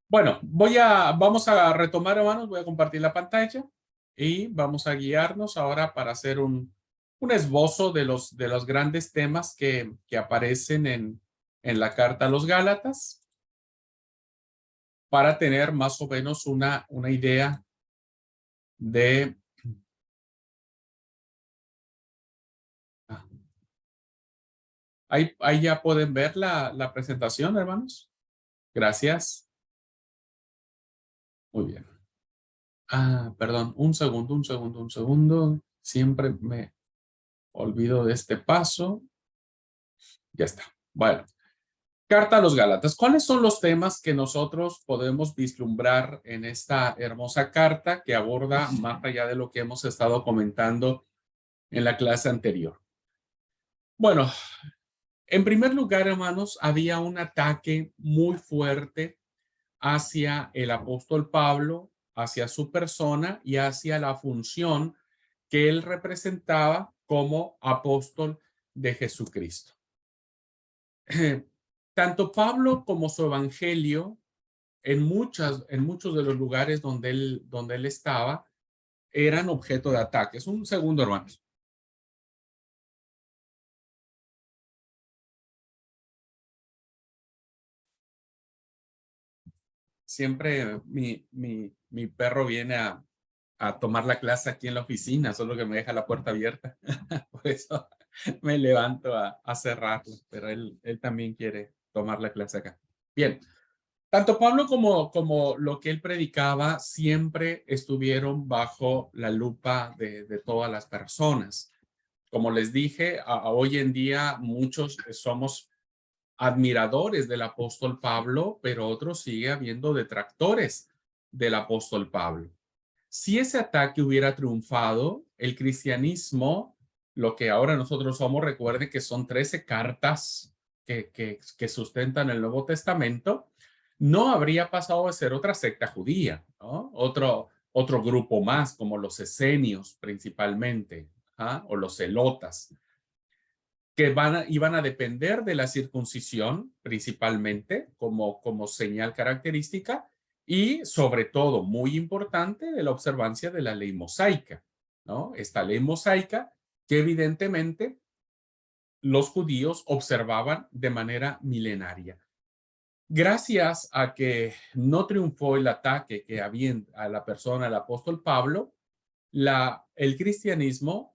Bueno, vamos a retomar, hermanos, voy a compartir la pantalla y vamos a guiarnos ahora para hacer un esbozo de los grandes temas que aparecen en la carta a los Gálatas para tener más o menos una idea de... ah, ahí ya pueden ver la presentación, hermanos. Gracias. Muy bien. Perdón, un segundo. Siempre me olvido de este paso. Ya está. Bueno, carta a los Gálatas. ¿Cuáles son los temas que nosotros podemos vislumbrar en esta hermosa carta que aborda más allá de lo que hemos estado comentando en la clase anterior? Bueno, en primer lugar, hermanos, había un ataque muy fuerte hacia el apóstol Pablo, hacia su persona y hacia la función que él representaba como apóstol de Jesucristo. Tanto Pablo como su evangelio, en muchos de los lugares donde él estaba, eran objeto de ataques. Un segundo, hermanos. Siempre mi perro viene a tomar la clase aquí en la oficina, solo que me deja la puerta abierta. Por eso me levanto a cerrarla, pero él también quiere tomar la clase acá. Bien, tanto Pablo como lo que él predicaba siempre estuvieron bajo la lupa de todas las personas. Como les dije, hoy en día muchos somos admiradores del apóstol Pablo, pero otros sigue habiendo detractores del apóstol Pablo. Si ese ataque hubiera triunfado, el cristianismo, lo que ahora nosotros somos, recuerde que son 13 cartas que sustentan el Nuevo Testamento, no habría pasado a ser otra secta judía, ¿no? Otro grupo más, como los esenios principalmente, o los celotas, que iban a depender de la circuncisión principalmente como señal característica y sobre todo, muy importante, de la observancia de la ley mosaica, ¿no? Esta ley mosaica que evidentemente los judíos observaban de manera milenaria. Gracias a que no triunfó el ataque que había a la persona del apóstol Pablo, el cristianismo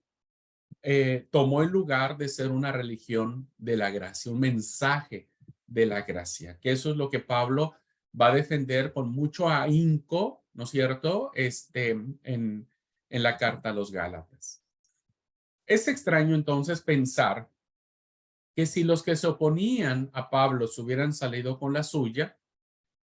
tomó el lugar de ser una religión de la gracia, un mensaje de la gracia, que eso es lo que Pablo va a defender con mucho ahínco, ¿no es cierto?, en la carta a los Gálatas. Es extraño entonces pensar que si los que se oponían a Pablo se hubieran salido con la suya,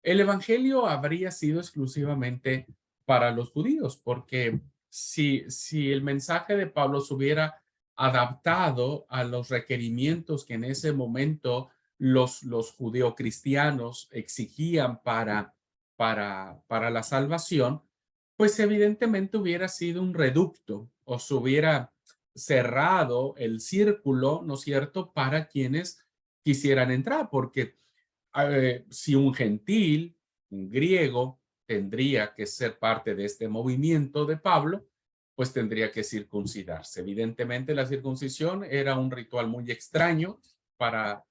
el evangelio habría sido exclusivamente para los judíos, porque si el mensaje de Pablo se hubiera adaptado a los requerimientos que en ese momento los judeocristianos exigían para la salvación, pues evidentemente hubiera sido un reducto o se hubiera cerrado el círculo, ¿no es cierto?, para quienes quisieran entrar, porque si un gentil, un griego, tendría que ser parte de este movimiento de Pablo, pues tendría que circuncidarse. Evidentemente, la circuncisión era un ritual muy extraño para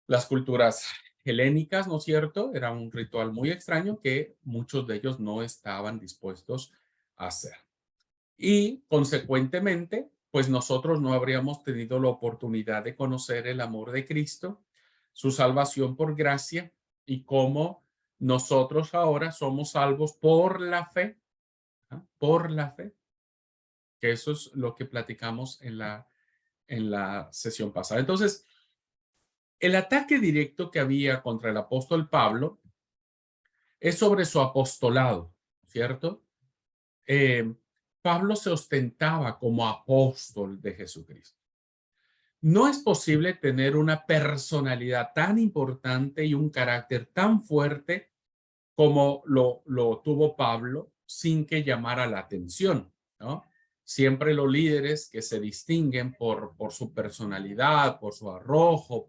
las culturas helénicas, ¿no es cierto? Era un ritual muy extraño que muchos de ellos no estaban dispuestos a hacer. Y consecuentemente, pues nosotros no habríamos tenido la oportunidad de conocer el amor de Cristo, su salvación por gracia y cómo nosotros ahora somos salvos por la fe, por la fe, que eso es lo que platicamos en la sesión pasada. Entonces, el ataque directo que había contra el apóstol Pablo es sobre su apostolado, ¿cierto? Eh, Pablo se ostentaba como apóstol de Jesucristo. No es posible tener una personalidad tan importante y un carácter tan fuerte como lo tuvo Pablo sin que llamara la atención, ¿no? Siempre los líderes que se distinguen por su personalidad, por su arrojo,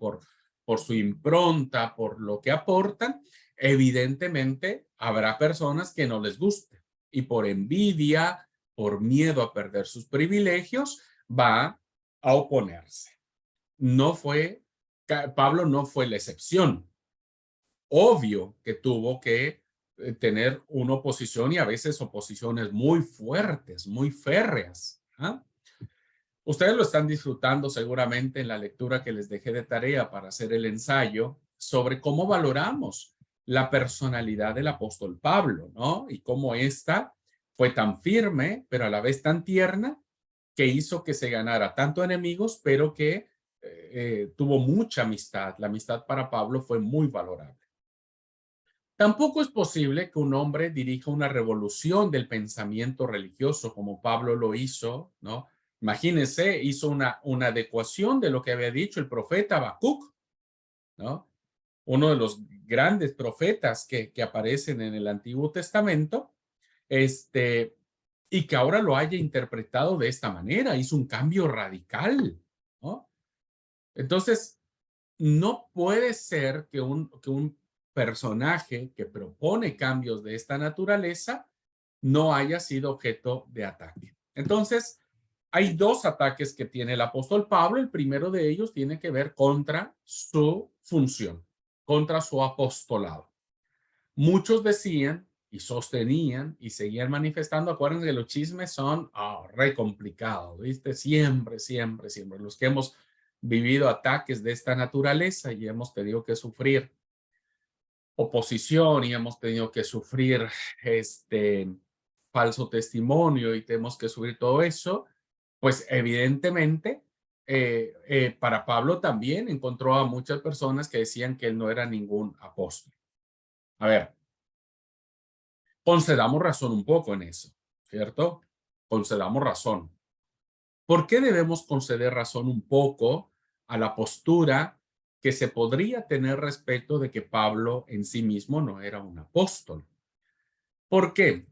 por su impronta, por lo que aportan, evidentemente habrá personas que no les guste y por envidia, por miedo a perder sus privilegios, va a oponerse. No fue, Pablo no fue la excepción. Obvio que tuvo que tener una oposición y a veces oposiciones muy fuertes, muy férreas. ¿Ah? Ustedes lo están disfrutando seguramente en la lectura que les dejé de tarea para hacer el ensayo sobre cómo valoramos la personalidad del apóstol Pablo, ¿no? Y cómo ésta fue tan firme, pero a la vez tan tierna, que hizo que se ganara tanto enemigos, pero que tuvo mucha amistad. La amistad para Pablo fue muy valorable. Tampoco es posible que un hombre dirija una revolución del pensamiento religioso como Pablo lo hizo, ¿no? Imagínense, hizo una adecuación de lo que había dicho el profeta Habacuc, ¿no? Uno de los grandes profetas que aparecen en el Antiguo Testamento, este, y que ahora lo haya interpretado de esta manera, hizo un cambio radical, ¿no? Entonces, no puede ser que un personaje que propone cambios de esta naturaleza no haya sido objeto de ataque. Entonces, hay dos ataques que tiene el apóstol Pablo. El primero de ellos tiene que ver contra su función, contra su apostolado. Muchos decían y sostenían y seguían manifestando. Acuérdense que los chismes son re complicados, ¿viste? Siempre, siempre, siempre. Los que hemos vivido ataques de esta naturaleza y hemos tenido que sufrir oposición y hemos tenido que sufrir falso testimonio y tenemos que sufrir todo eso, pues evidentemente para Pablo también encontró a muchas personas que decían que él no era ningún apóstol. A ver, concedamos razón un poco en eso, ¿cierto? Concedamos razón. ¿Por qué debemos conceder razón un poco a la postura que se podría tener respecto de que Pablo en sí mismo no era un apóstol? ¿Por qué?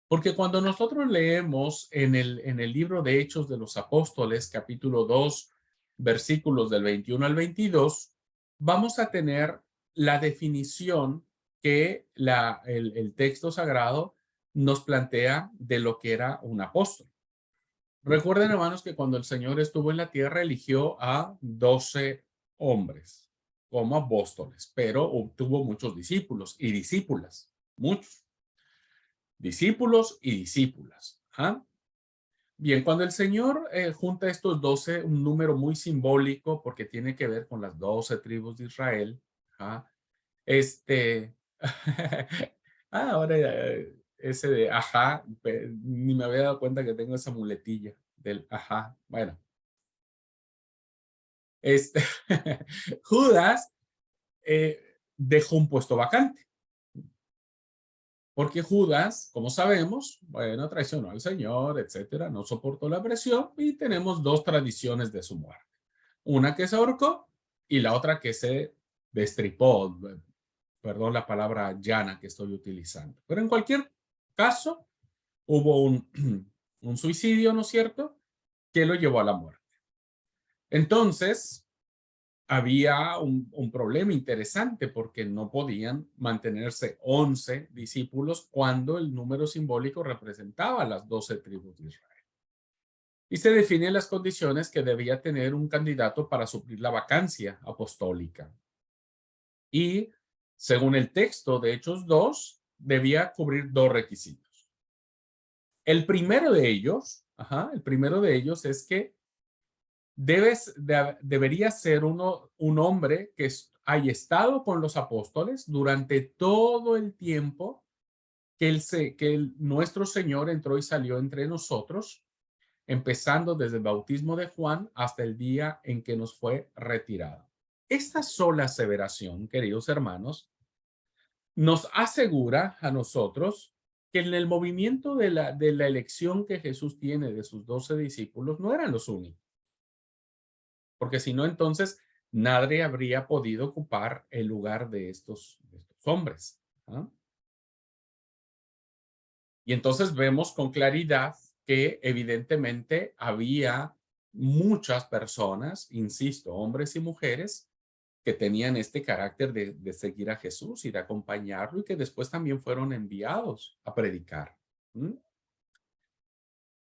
Porque cuando nosotros leemos en el libro de Hechos de los Apóstoles, capítulo 2, versículos del 21 al 22, vamos a tener la definición que el texto sagrado nos plantea de lo que era un apóstol. Recuerden, hermanos, que cuando el Señor estuvo en la tierra, eligió a 12 hombres como apóstoles, pero tuvo muchos discípulos y discípulas, muchos discípulos y discípulas. ¿Ah? Bien, cuando el Señor junta estos 12, un número muy simbólico porque tiene que ver con las 12 tribus de Israel. ¿Ah? Este, ahora ese de ajá, ni me había dado cuenta que tengo esa muletilla del ajá. Bueno, este, Judas dejó un puesto vacante. Porque Judas, como sabemos, bueno, traicionó al Señor, etcétera, no soportó la presión y tenemos dos tradiciones de su muerte. Una que se ahorcó y la otra que se destripó. Perdón la palabra llana que estoy utilizando. Pero en cualquier caso, hubo un suicidio, ¿no es cierto?, que lo llevó a la muerte. Entonces, había un problema interesante porque no podían mantenerse 11 discípulos cuando el número simbólico representaba las 12 tribus de Israel. Y se definen las condiciones que debía tener un candidato para suplir la vacancia apostólica. Y según el texto de Hechos 2, debía cubrir dos requisitos. El primero de ellos, el primero de ellos es que debería ser un hombre que haya estado con los apóstoles durante todo el tiempo que nuestro Señor entró y salió entre nosotros, empezando desde el bautismo de Juan hasta el día en que nos fue retirado. Esta sola aseveración, queridos hermanos, nos asegura a nosotros que en el movimiento de la elección que Jesús tiene de sus 12 discípulos no eran los únicos. Porque si no, entonces nadie habría podido ocupar el lugar de estos hombres. ¿Ah? Y entonces vemos con claridad que evidentemente había muchas personas, insisto, hombres y mujeres, que tenían este carácter de seguir a Jesús y de acompañarlo y que después también fueron enviados a predicar. ¿Mm?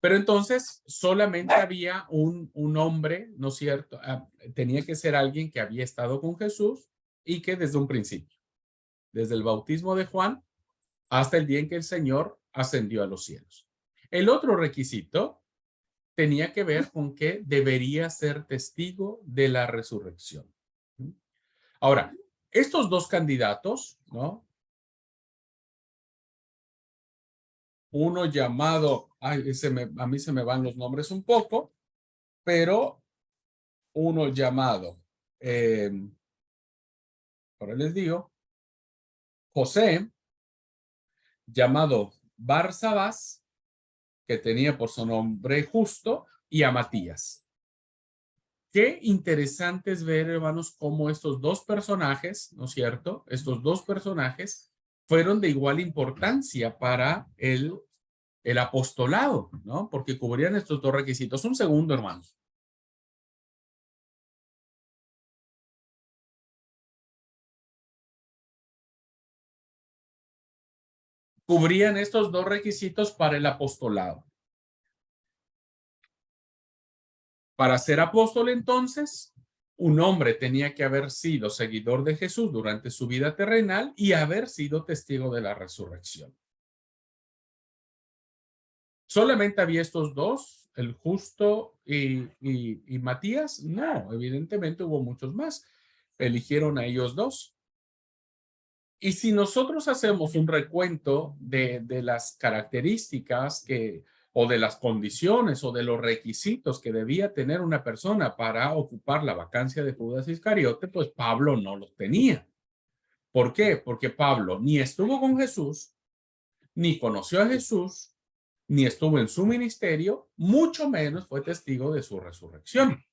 Pero entonces solamente había un hombre, ¿no es cierto? Tenía que ser alguien que había estado con Jesús y que desde un principio, desde el bautismo de Juan hasta el día en que el Señor ascendió a los cielos. El otro requisito tenía que ver con que debería ser testigo de la resurrección. Ahora, estos dos candidatos, ¿no? Uno llamado, ay, a mí se me van los nombres un poco, pero uno llamado, ahora les digo, José, llamado Barsabás, que tenía por su nombre Justo, y a Matías. Qué interesante es ver, hermanos, cómo estos dos personajes, ¿no es cierto? Estos dos personajes fueron de igual importancia para el apostolado, ¿no? Porque cubrían estos dos requisitos. Un segundo, hermanos. Cubrían estos dos requisitos para el apostolado. Para ser apóstol, entonces, un hombre tenía que haber sido seguidor de Jesús durante su vida terrenal y haber sido testigo de la resurrección. ¿Solamente había estos dos, el Justo y Matías? No, evidentemente hubo muchos más. Eligieron a ellos dos. Y si nosotros hacemos un recuento de las características o de las condiciones o de los requisitos que debía tener una persona para ocupar la vacancia de Judas Iscariote, pues Pablo no los tenía. ¿Por qué? Porque Pablo ni estuvo con Jesús, ni conoció a Jesús, ni estuvo en su ministerio, mucho menos fue testigo de su resurrección.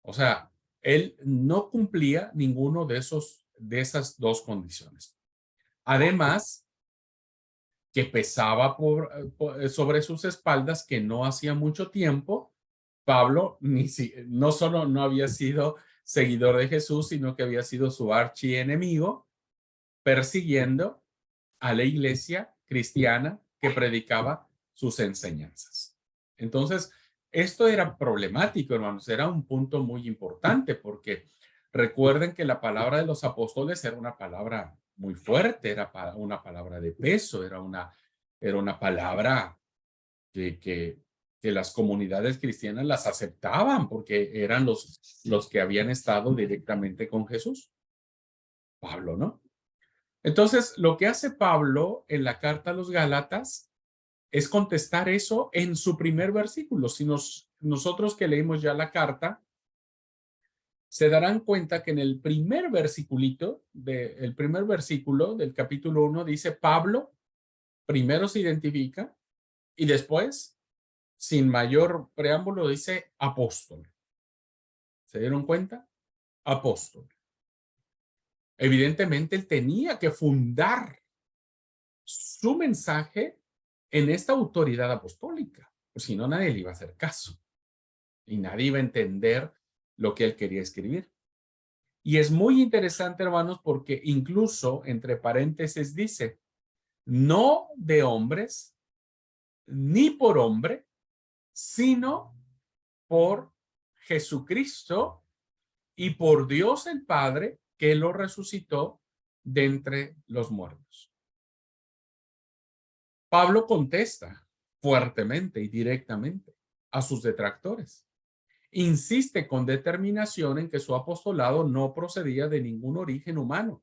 O sea, él no cumplía ninguno de esas dos condiciones. Además, que pesaba sobre sus espaldas que no hacía mucho tiempo, Pablo no solo no había sido seguidor de Jesús, sino que había sido su archienemigo, persiguiendo a la iglesia cristiana que predicaba sus enseñanzas. Entonces, esto era problemático, hermanos, era un punto muy importante porque recuerden que la palabra de los apóstoles era una palabra muy fuerte, era una palabra de peso, era una palabra que las comunidades cristianas las aceptaban porque eran los que habían estado directamente con Jesús. Pablo, ¿no? Entonces, lo que hace Pablo en la carta a los Gálatas es contestar eso en su primer versículo. Si nosotros que leímos ya la carta, se darán cuenta que en el primer primer versículo del capítulo 1 dice Pablo, primero se identifica y después, sin mayor preámbulo, dice apóstol. ¿Se dieron cuenta? Apóstol. Evidentemente, él tenía que fundar su mensaje en esta autoridad apostólica, pues si no, nadie le iba a hacer caso y nadie iba a entender lo que él quería escribir. Y es muy interesante, hermanos, porque incluso entre paréntesis dice, no de hombres, ni por hombre, sino por Jesucristo y por Dios el Padre que lo resucitó de entre los muertos. Pablo contesta fuertemente y directamente a sus detractores. Insiste con determinación en que su apostolado no procedía de ningún origen humano,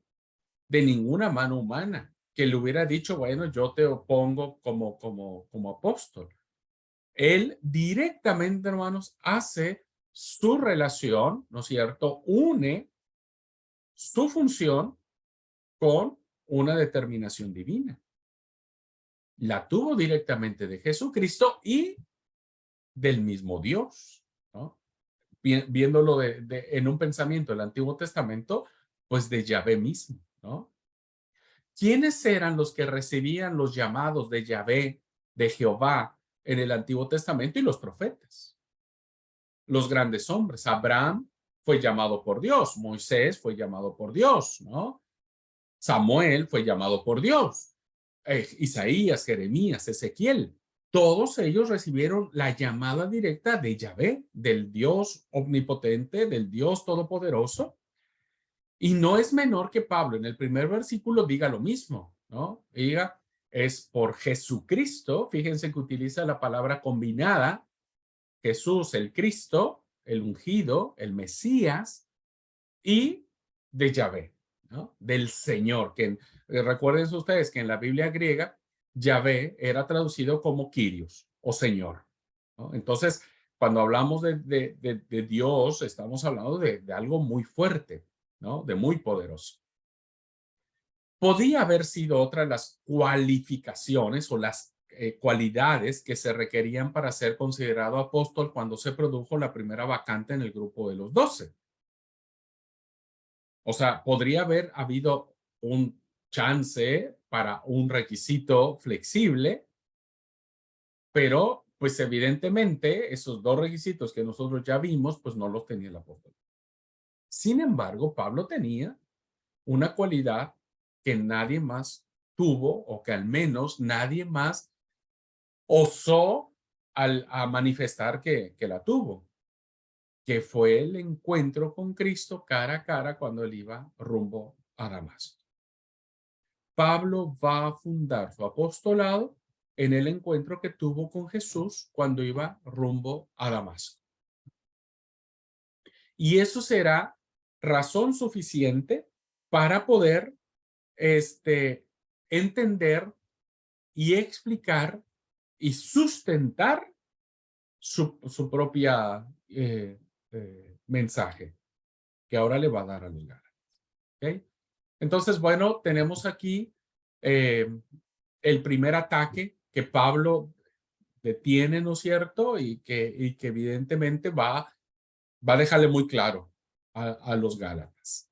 de ninguna mano humana, que le hubiera dicho, bueno, yo te opongo como apóstol. Él directamente, hermanos, hace su relación, ¿no es cierto? Une su función con una determinación divina. La tuvo directamente de Jesucristo y del mismo Dios, ¿no? Viéndolo en un pensamiento del Antiguo Testamento, pues de Yahvé mismo, ¿no? ¿Quiénes eran los que recibían los llamados de Yahvé, de Jehová, en el Antiguo Testamento y los profetas? Los grandes hombres, Abraham, fue llamado por Dios, Moisés fue llamado por Dios, ¿no? Samuel fue llamado por Dios, Isaías, Jeremías, Ezequiel. Todos ellos recibieron la llamada directa de Yahvé, del Dios omnipotente, del Dios todopoderoso. Y no es menor que Pablo en el primer versículo diga lo mismo, ¿no? Diga, es por Jesucristo, fíjense que utiliza la palabra combinada, Jesús, el Cristo, el ungido, el Mesías, y de Yahvé, ¿no? Del Señor, que recuerden ustedes que en la Biblia griega, Yahvé era traducido como Kyrios o Señor, ¿no? Entonces, cuando hablamos de Dios, estamos hablando de algo muy fuerte, ¿no? De muy poderoso. Podía haber sido otra de las cualificaciones o las cualidades que se requerían para ser considerado apóstol cuando se produjo la primera vacante en el grupo de los 12. O sea, podría haber habido un chance para un requisito flexible, pero pues evidentemente esos dos requisitos que nosotros ya vimos, pues no los tenía el apóstol. Sin embargo, Pablo tenía una cualidad que nadie más tuvo o que al menos nadie más osó a manifestar que la tuvo, que fue el encuentro con Cristo cara a cara cuando él iba rumbo a Damasco. Pablo va a fundar su apostolado en el encuentro que tuvo con Jesús cuando iba rumbo a Damasco. Y eso será razón suficiente para poder entender y explicar y sustentar su propia mensaje que ahora le va a dar a los Gálatas. ¿Okay? Entonces, bueno, tenemos aquí el primer ataque que Pablo detiene, ¿no es cierto? Y que evidentemente va a dejarle muy claro a los Gálatas.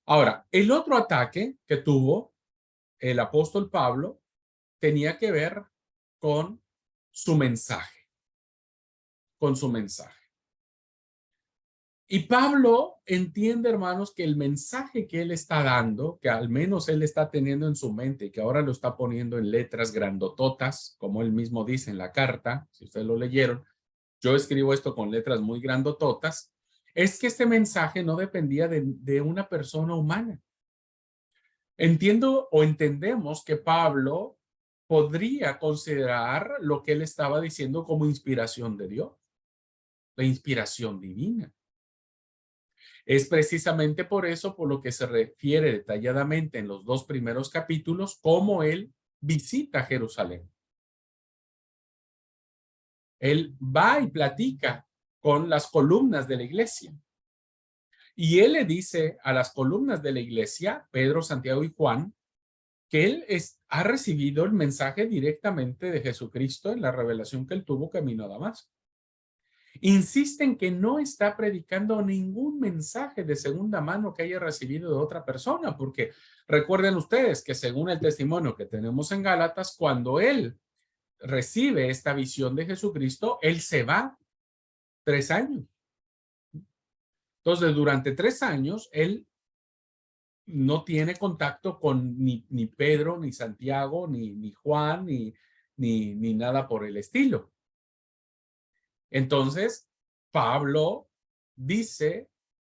Ahora, el otro ataque que tuvo el apóstol Pablo tenía que ver con su mensaje, con su mensaje. Y Pablo entiende, hermanos, que el mensaje que él está dando, que al menos él está teniendo en su mente y que ahora lo está poniendo en letras grandototas, como él mismo dice en la carta, si ustedes lo leyeron, yo escribo esto con letras muy grandototas, es que este mensaje no dependía de una persona humana. Entiendo o entendemos que Pablo podría considerar lo que él estaba diciendo como inspiración de Dios, la inspiración divina. Es precisamente por eso por lo que se refiere detalladamente en los dos primeros capítulos cómo él visita Jerusalén. Él va y platica con las columnas de la iglesia. Y él le dice a las columnas de la iglesia, Pedro, Santiago y Juan, que él ha recibido el mensaje directamente de Jesucristo en la revelación que él tuvo camino a Damasco. Insisten que no está predicando ningún mensaje de segunda mano que haya recibido de otra persona, porque recuerden ustedes que según el testimonio que tenemos en Gálatas, cuando él recibe esta visión de Jesucristo, él se va 3 años. Entonces, durante 3 años, él no tiene contacto con ni Pedro, ni Santiago, ni Juan, ni nada por el estilo. Entonces, Pablo dice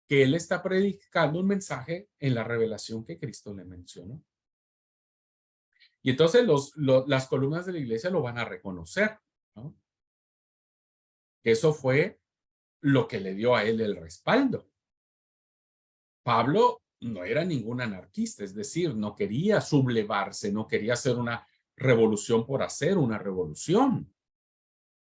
que él está predicando un mensaje en la revelación que Cristo le mencionó. Y entonces las columnas de la iglesia lo van a reconocer, ¿no? Eso fue lo que le dio a él el respaldo. Pablo no era ningún anarquista, es decir, no quería sublevarse, no quería hacer una revolución por hacer una revolución.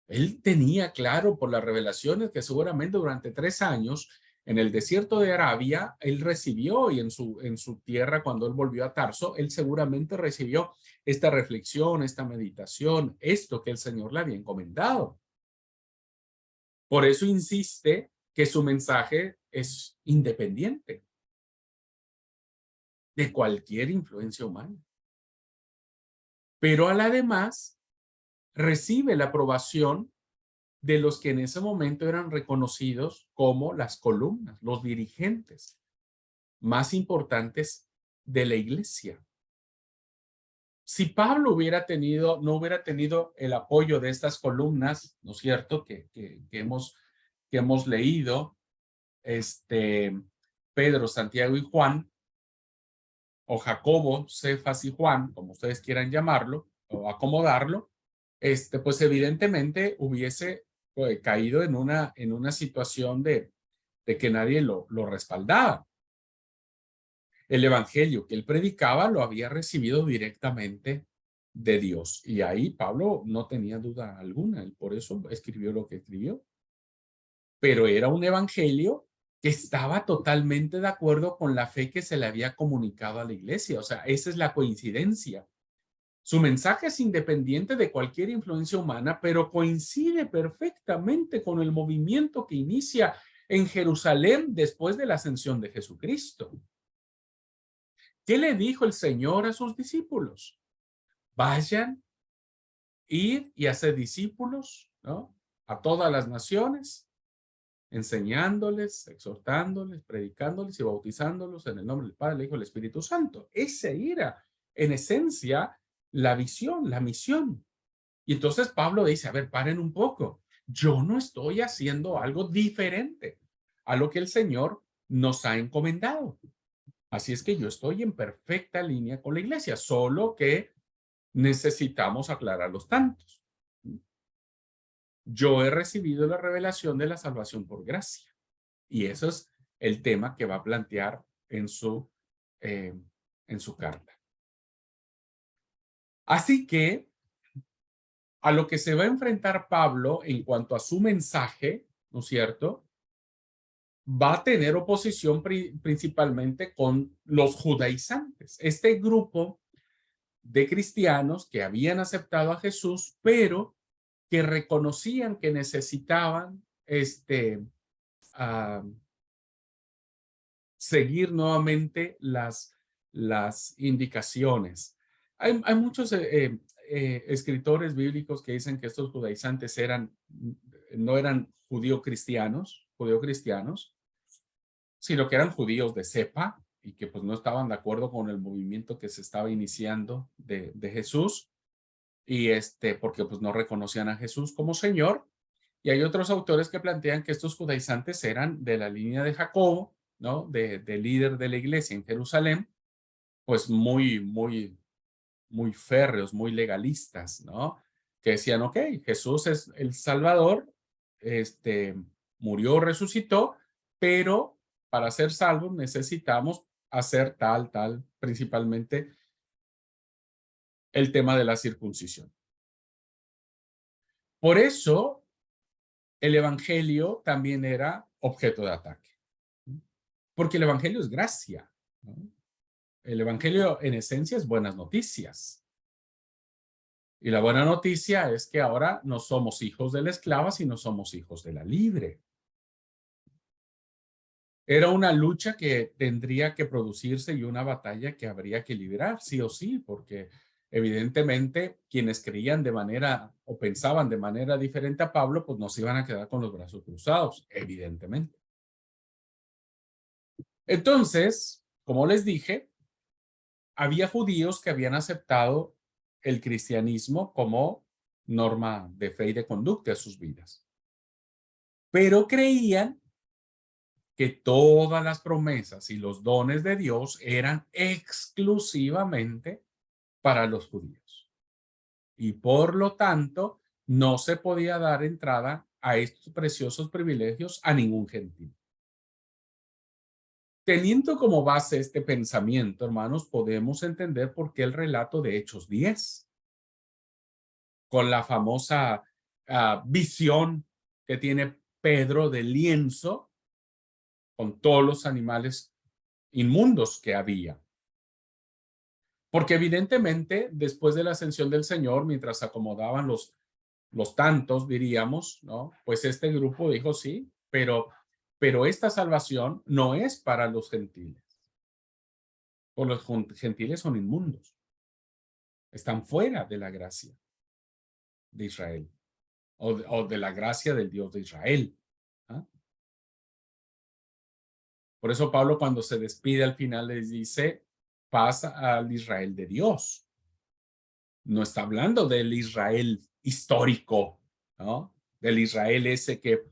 Él tenía claro por las revelaciones que seguramente durante 3 años en el desierto de Arabia, él recibió y en su tierra cuando él volvió a Tarso, él seguramente recibió esta reflexión, esta meditación, esto que el Señor le había encomendado. Por eso insiste que su mensaje es independiente de cualquier influencia humana. Pero a la demás recibe la aprobación de los que en ese momento eran reconocidos como las columnas, los dirigentes más importantes de la iglesia. Si Pablo no hubiera tenido el apoyo de estas columnas, ¿no es cierto?, que hemos leído, Pedro, Santiago y Juan, o Jacobo, Cefas y Juan, como ustedes quieran llamarlo, o acomodarlo, pues evidentemente hubiese caído en una situación de que nadie lo respaldaba. El evangelio que él predicaba lo había recibido directamente de Dios. Y ahí Pablo no tenía duda alguna, y por eso escribió lo que escribió. Pero era un evangelio que estaba totalmente de acuerdo con la fe que se le había comunicado a la iglesia. O sea, esa es la coincidencia. Su mensaje es independiente de cualquier influencia humana, pero coincide perfectamente con el movimiento que inicia en Jerusalén después de la ascensión de Jesucristo. ¿Qué le dijo el Señor a sus discípulos? Vayan, id y hacer discípulos, ¿no?, a todas las naciones, enseñándoles, exhortándoles, predicándoles y bautizándolos en el nombre del Padre, del Hijo y del Espíritu Santo. Esa era, en esencia, la visión, la misión. Y entonces Pablo dice, a ver, paren un poco. Yo no estoy haciendo algo diferente a lo que el Señor nos ha encomendado. Así es que yo estoy en perfecta línea con la iglesia, solo que necesitamos aclarar los tantos. Yo he recibido la revelación de la salvación por gracia. Y eso es el tema que va a plantear eh, en su carta. Así que a lo que se va a enfrentar Pablo en cuanto a su mensaje, ¿no es cierto?, va a tener oposición principalmente con los judaizantes. Este grupo de cristianos que habían aceptado a Jesús, pero que reconocían que necesitaban uh, seguir nuevamente las indicaciones. Hay muchos escritores bíblicos que dicen que estos judaizantes no eran judío-cristianos, sino que eran judíos de cepa y que pues no estaban de acuerdo con el movimiento que se estaba iniciando de Jesús y porque pues no reconocían a Jesús como Señor. Y hay otros autores que plantean que estos judaizantes eran de la línea de Jacobo, ¿no?, de líder de la iglesia en Jerusalén, pues muy férreos, muy legalistas, ¿no? Que decían, ok, Jesús es el Salvador, murió, resucitó, pero para ser salvos necesitamos hacer tal, principalmente el tema de la circuncisión. Por eso el evangelio también era objeto de ataque, porque el evangelio es gracia, ¿no? El evangelio en esencia es buenas noticias. Y la buena noticia es que ahora no somos hijos de la esclava, sino somos hijos de la libre. Era una lucha que tendría que producirse y una batalla que habría que librar, sí o sí, porque evidentemente quienes creían de manera o pensaban de manera diferente a Pablo, pues no se iban a quedar con los brazos cruzados, evidentemente. Entonces, como les dije, había judíos que habían aceptado el cristianismo como norma de fe y de conducta de sus vidas, pero creían que todas las promesas y los dones de Dios eran exclusivamente para los judíos. Y por lo tanto, no se podía dar entrada a estos preciosos privilegios a ningún gentil. Teniendo como base este pensamiento, hermanos, podemos entender por qué el relato de Hechos 10, con la famosa visión que tiene Pedro del lienzo, con todos los animales inmundos que había. Porque evidentemente, después de la ascensión del Señor, mientras acomodaban los tantos, diríamos, ¿no?, pues este grupo dijo sí, pero esta salvación no es para los gentiles. O los gentiles son inmundos. Están fuera de la gracia de Israel. o de la gracia del Dios de Israel. ¿Ah? Por eso Pablo cuando se despide al final les dice, paz al Israel de Dios. No está hablando del Israel histórico, ¿no? Del Israel ese que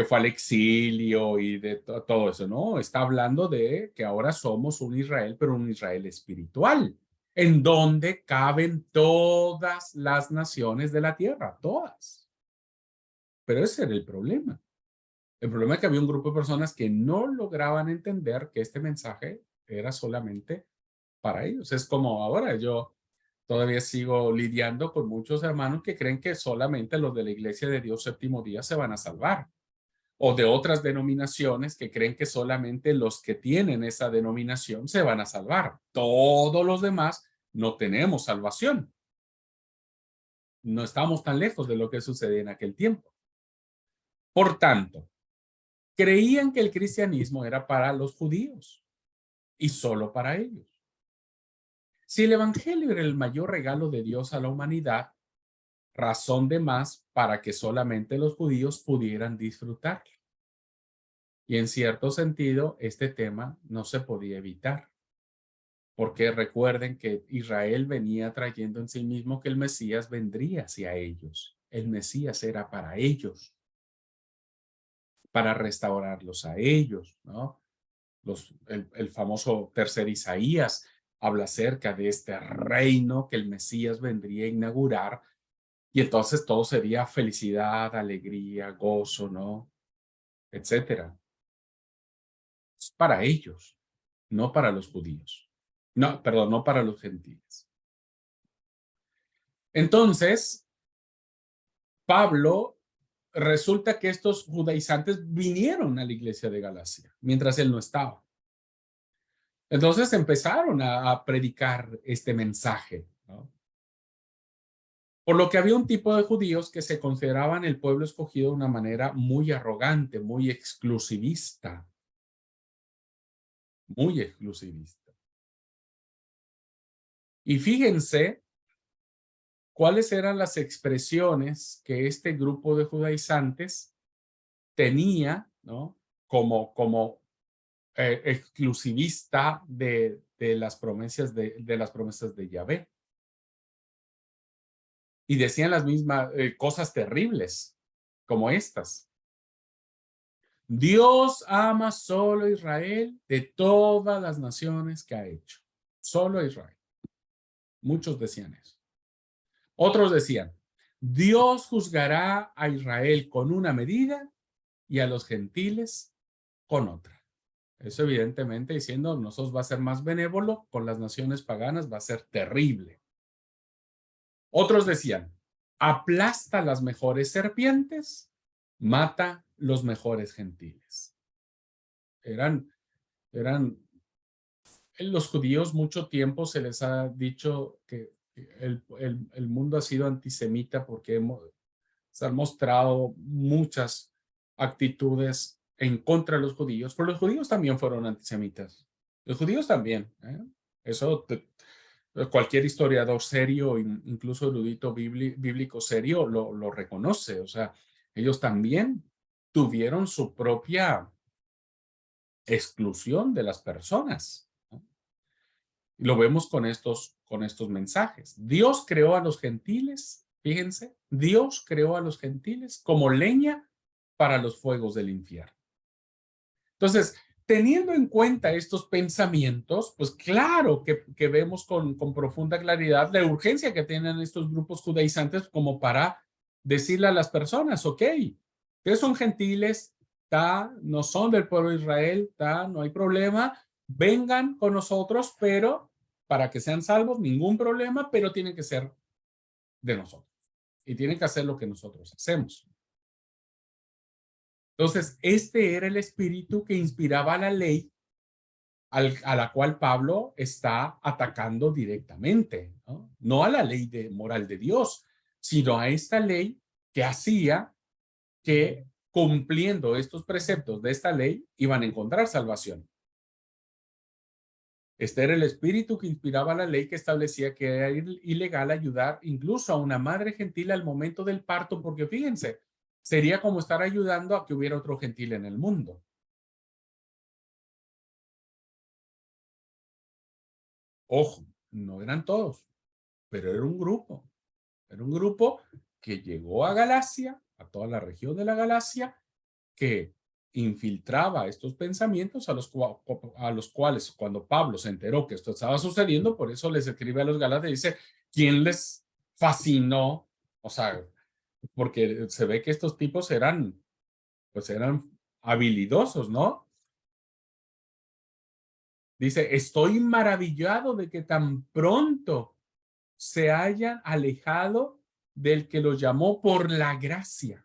fue al exilio y de todo eso, no, está hablando de que ahora somos un Israel, pero un Israel espiritual, en donde caben todas las naciones de la tierra, todas. Pero ese era el problema. El problema es que había un grupo de personas que no lograban entender que este mensaje era solamente para ellos. Es como ahora yo todavía sigo lidiando con muchos hermanos que creen que solamente los de la Iglesia de Dios Séptimo Día se van a salvar, o de otras denominaciones que creen que solamente los que tienen esa denominación se van a salvar. Todos los demás no tenemos salvación. No estamos tan lejos de lo que sucedía en aquel tiempo. Por tanto, creían que el cristianismo era para los judíos y solo para ellos. Si el evangelio era el mayor regalo de Dios a la humanidad, razón de más para que solamente los judíos pudieran disfrutarlo. Y en cierto sentido, este tema no se podía evitar, porque recuerden que Israel venía trayendo en sí mismo que el Mesías vendría hacia ellos. El Mesías era para ellos, para restaurarlos a ellos, ¿no? El famoso tercer Isaías habla acerca de este reino que el Mesías vendría a inaugurar, y entonces todo sería felicidad, alegría, gozo, ¿no? Etcétera. Es para ellos, no para los judíos. No, perdón, no para los gentiles. Entonces, Pablo, resulta que estos judaizantes vinieron a la iglesia de Galacia mientras él no estaba. Entonces empezaron a predicar este mensaje, ¿no? Por lo que había un tipo de judíos que se consideraban el pueblo escogido de una manera muy arrogante, muy exclusivista, muy exclusivista. Y fíjense cuáles eran las expresiones que este grupo de judaizantes tenía, ¿no? Como exclusivista de las promesas de las promesas de Yahvé. Y decían las mismas cosas terribles como estas. Dios ama solo a Israel de todas las naciones que ha hecho. Solo a Israel. Muchos decían eso. Otros decían, Dios juzgará a Israel con una medida y a los gentiles con otra. Eso evidentemente diciendo, nosotros va a ser más benévolo, con las naciones paganas va a ser terrible. Otros decían, aplasta las mejores serpientes, mata los mejores gentiles. Eran los judíos mucho tiempo se les ha dicho que el mundo ha sido antisemita porque se han mostrado muchas actitudes en contra de los judíos, pero los judíos también fueron antisemitas. Los judíos también. Eso cualquier historiador serio, incluso erudito bíblico serio, lo reconoce. O sea, ellos también tuvieron su propia exclusión de las personas, ¿no? Y lo vemos con estos mensajes. Dios creó a los gentiles, fíjense, Dios creó a los gentiles como leña para los fuegos del infierno. Entonces, teniendo en cuenta estos pensamientos, pues claro que vemos con profunda claridad la urgencia que tienen estos grupos judaizantes como para decirle a las personas, ok, ustedes son gentiles, no son del pueblo de Israel, no hay problema, vengan con nosotros, pero para que sean salvos, ningún problema, pero tienen que ser de nosotros y tienen que hacer lo que nosotros hacemos. Entonces, este era el espíritu que inspiraba la ley a la cual Pablo está atacando directamente, ¿no? No a la ley moral de Dios, sino a esta ley que hacía que cumpliendo estos preceptos de esta ley iban a encontrar salvación. Este era el espíritu que inspiraba la ley que establecía que era ilegal ayudar incluso a una madre gentil al momento del parto, porque fíjense, sería como estar ayudando a que hubiera otro gentil en el mundo. Ojo, no eran todos, pero era un grupo que llegó a Galacia, a toda la región de la Galacia, que infiltraba estos pensamientos a los cuales cuando Pablo se enteró que esto estaba sucediendo, por eso les escribe a los Gálatas y dice, ¿quién les fascinó? O sea, porque se ve que estos tipos eran, pues eran habilidosos, ¿no? Dice, estoy maravillado de que tan pronto se hayan alejado del que los llamó por la gracia.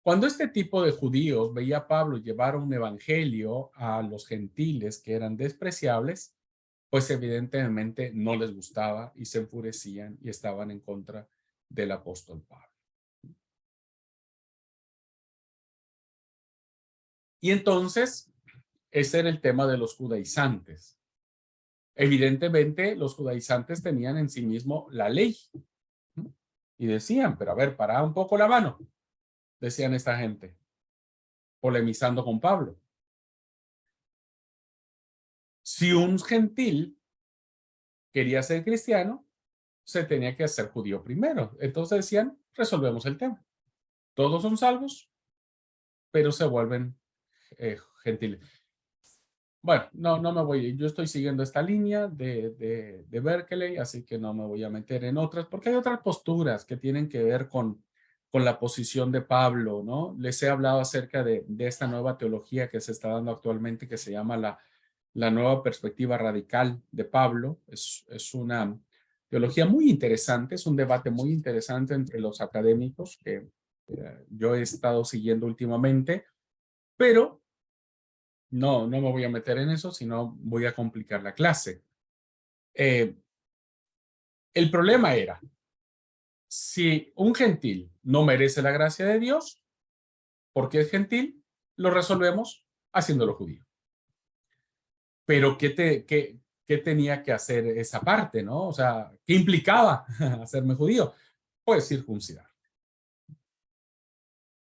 Cuando este tipo de judíos veía a Pablo llevar un evangelio a los gentiles que eran despreciables, pues evidentemente no les gustaba y se enfurecían y estaban en contra del apóstol Pablo. Y entonces, ese era el tema de los judaizantes. Evidentemente, los judaizantes tenían en sí mismo la ley. Y decían, pero a ver, para un poco la mano, decían esta gente, polemizando con Pablo. Si un gentil quería ser cristiano, se tenía que hacer judío primero. Entonces decían, resolvemos el tema. Todos son salvos, pero se vuelven gentiles. Bueno, no me voy, yo estoy siguiendo esta línea de Berkeley, así que no me voy a meter en otras, porque hay otras posturas que tienen que ver con la posición de Pablo, ¿no? Les he hablado acerca de esta nueva teología que se está dando actualmente, que se llama la nueva perspectiva radical de Pablo. Es una teología muy interesante, es un debate muy interesante entre los académicos que yo he estado siguiendo últimamente, pero no me voy a meter en eso, sino voy a complicar la clase. Eh, el problema era, si un gentil no merece la gracia de Dios, porque es gentil, lo resolvemos haciéndolo judío. Pero ¿qué tenía que hacer esa parte, no? O sea, ¿qué implicaba hacerme judío? Pues circuncidar.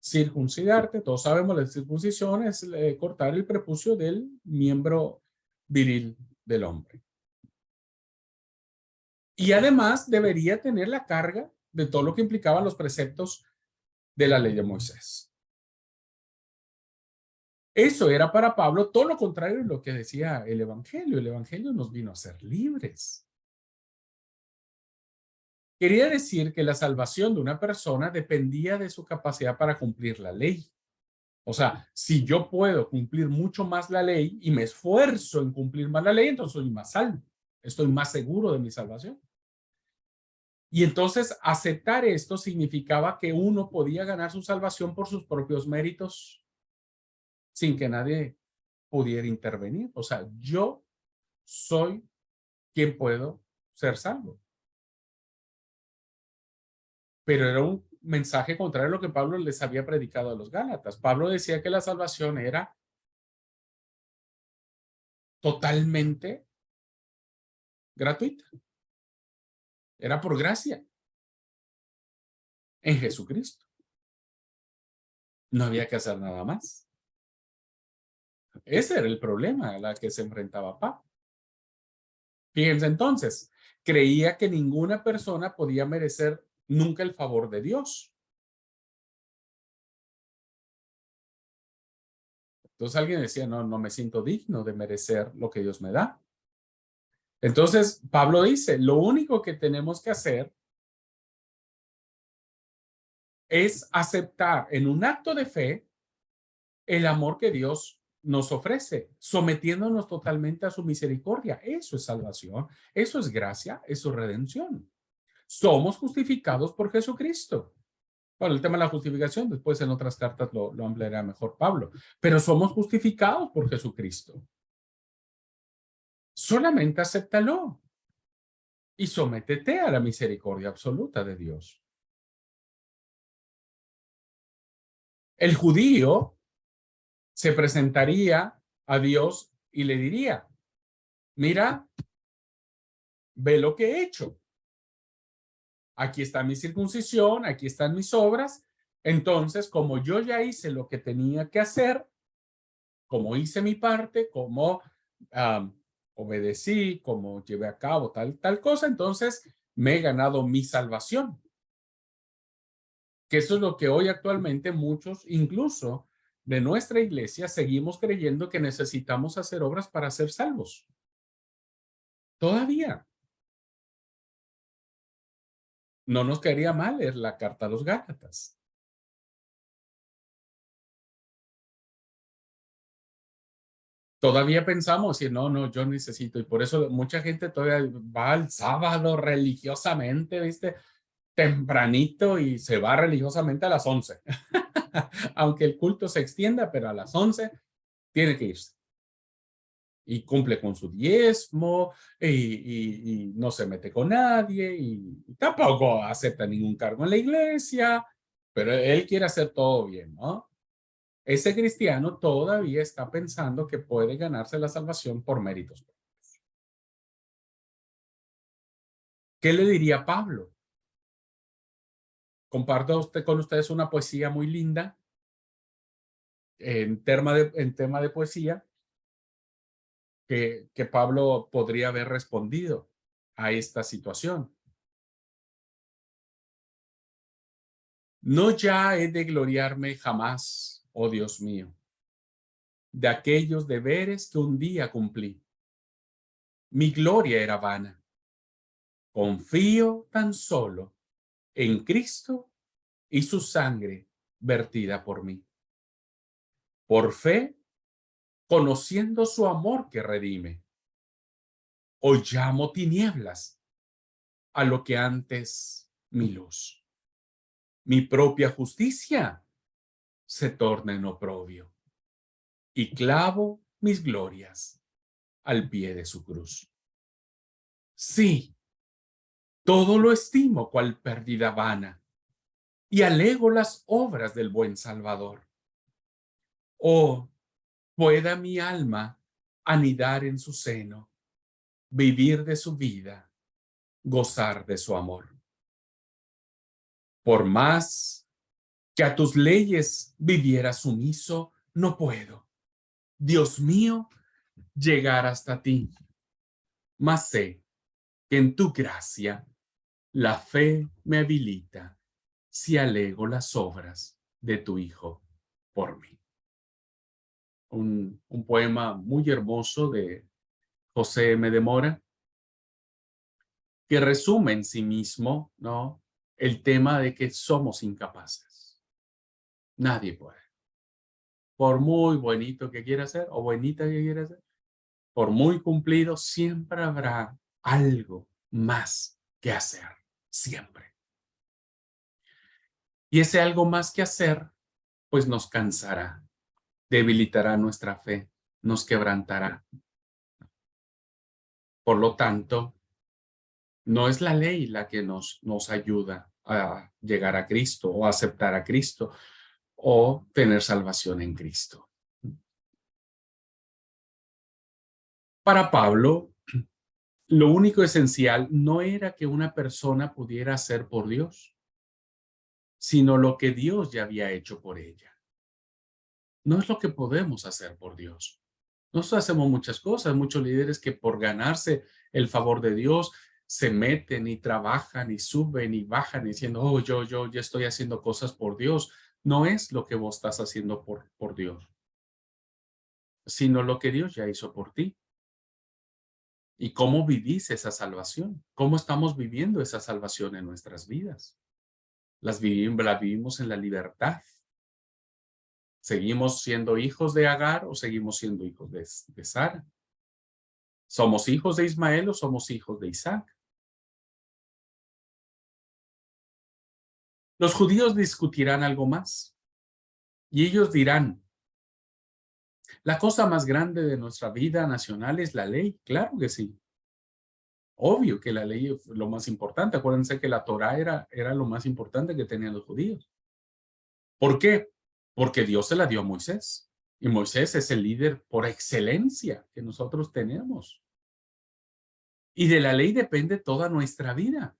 Circuncidarte, todos sabemos, la circuncisión es cortar el prepucio del miembro viril del hombre. Y además debería tener la carga de todo lo que implicaban los preceptos de la ley de Moisés. Eso era para Pablo todo lo contrario de lo que decía el Evangelio. El Evangelio nos vino a ser libres. Quería decir que la salvación de una persona dependía de su capacidad para cumplir la ley. O sea, si yo puedo cumplir mucho más la ley y me esfuerzo en cumplir más la ley, entonces soy más salvo. Estoy más seguro de mi salvación. Y entonces aceptar esto significaba que uno podía ganar su salvación por sus propios méritos sin que nadie pudiera intervenir. O sea, yo soy quien puedo ser salvo. Pero era un mensaje contrario a lo que Pablo les había predicado a los Gálatas. Pablo decía que la salvación era totalmente gratuita. Era por gracia en Jesucristo. No había que hacer nada más. Ese era el problema a la que se enfrentaba Pablo. Fíjense entonces, creía que ninguna persona podía merecer nunca el favor de Dios. Entonces alguien decía, no me siento digno de merecer lo que Dios me da. Entonces Pablo dice, lo único que tenemos que hacer es aceptar en un acto de fe el amor que Dios nos ofrece, sometiéndonos totalmente a su misericordia. Eso es salvación, eso es gracia, eso es redención. Somos justificados por Jesucristo. Bueno, el tema de la justificación, después en otras cartas lo ampliará mejor Pablo, pero somos justificados por Jesucristo. Solamente acéptalo y sométete a la misericordia absoluta de Dios. El judío se presentaría a Dios y le diría, mira, ve lo que he hecho. Aquí está mi circuncisión, aquí están mis obras. Entonces, como yo ya hice lo que tenía que hacer, como hice mi parte, como um, obedecí, como llevé a cabo tal cosa, entonces me he ganado mi salvación. Que eso es lo que hoy actualmente muchos, incluso de nuestra iglesia, seguimos creyendo que necesitamos hacer obras para ser salvos. Todavía. No nos quedaría mal leer la carta a los Gálatas. Todavía pensamos y no, yo necesito. Y por eso mucha gente todavía va al sábado religiosamente, ¿viste? Tempranito y se va religiosamente a las 11. Aunque el culto se extienda, pero a las 11 tiene que irse. Y cumple con su diezmo y no se mete con nadie y tampoco acepta ningún cargo en la iglesia, pero él quiere hacer todo bien, ¿no? Ese cristiano todavía está pensando que puede ganarse la salvación por méritos. ¿Qué le diría Pablo? Comparto con ustedes una poesía muy linda en tema de poesía que Pablo podría haber respondido a esta situación. No ya he de gloriarme jamás, oh Dios mío, de aquellos deberes que un día cumplí. Mi gloria era vana. Confío tan solo en Cristo y su sangre vertida por mí. Por fe, conociendo su amor que redime. Hoy llamo tinieblas a lo que antes mi luz. Mi propia justicia se torna en oprobio y clavo mis glorias al pie de su cruz. Sí, todo lo estimo cual pérdida vana y alego las obras del buen Salvador. Oh, pueda mi alma anidar en su seno, vivir de su vida, gozar de su amor. Por más que a tus leyes viviera sumiso, no puedo, Dios mío, llegar hasta ti. Mas sé que en tu gracia la fe me habilita si alego las obras de tu Hijo por mí. Un poema muy hermoso de José M. de Mora que resume en sí mismo, ¿no? El tema de que somos incapaces. Nadie puede. Por muy bonito que quiera ser o bonita que quiera ser, por muy cumplido, siempre habrá algo más que hacer. Siempre. Y ese algo más que hacer, pues nos cansará, debilitará nuestra fe, nos quebrantará. Por lo tanto, no es la ley la que nos ayuda a llegar a Cristo o a aceptar a Cristo o tener salvación en Cristo. Para Pablo, lo único esencial no era que una persona pudiera hacer por Dios, sino lo que Dios ya había hecho por ella. No es lo que podemos hacer por Dios. Nosotros hacemos muchas cosas, muchos líderes que por ganarse el favor de Dios se meten y trabajan y suben y bajan diciendo, oh, yo ya estoy haciendo cosas por Dios. No es lo que vos estás haciendo por Dios, sino lo que Dios ya hizo por ti. ¿Y cómo vivís esa salvación? ¿Cómo estamos viviendo esa salvación en nuestras vidas? La vivimos en la libertad. ¿Seguimos siendo hijos de Agar o seguimos siendo hijos de Sara? ¿Somos hijos de Ismael o somos hijos de Isaac? Los judíos discutirán algo más y ellos dirán, la cosa más grande de nuestra vida nacional es la ley. Claro que sí. Obvio que la ley es lo más importante. Acuérdense que la Torá era lo más importante que tenían los judíos. ¿Por qué? Porque Dios se la dio a Moisés. Y Moisés es el líder por excelencia que nosotros tenemos. Y de la ley depende toda nuestra vida.